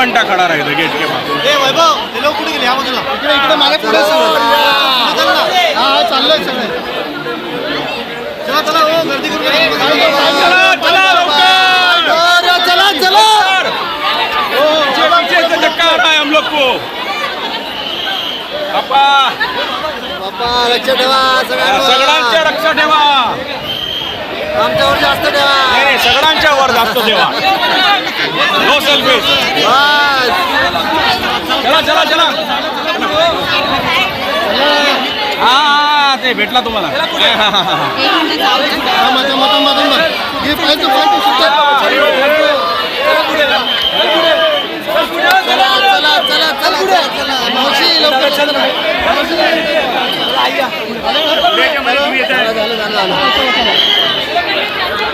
बंटा खड़ा रहेगा गेट के पास। ए वैभव ते लोक कुठे गेले या बाजूला इकडे इकडे मागे पुढे चल ना हा चाललंय सगळे चला चला हो गर्दी करू नका चला चला चला चला पीछे से धक्का आ रहा है हम लोग को। बापा लक्ष ठेवा सगळ्यांच्या लक्ष ठेवा, आमच्यावर जास्त ठेवा नाही सगळ्यांच्या वर जास्त ठेवा। No selfish. चला चला चला हा ते भेटला तुम्हाला। चला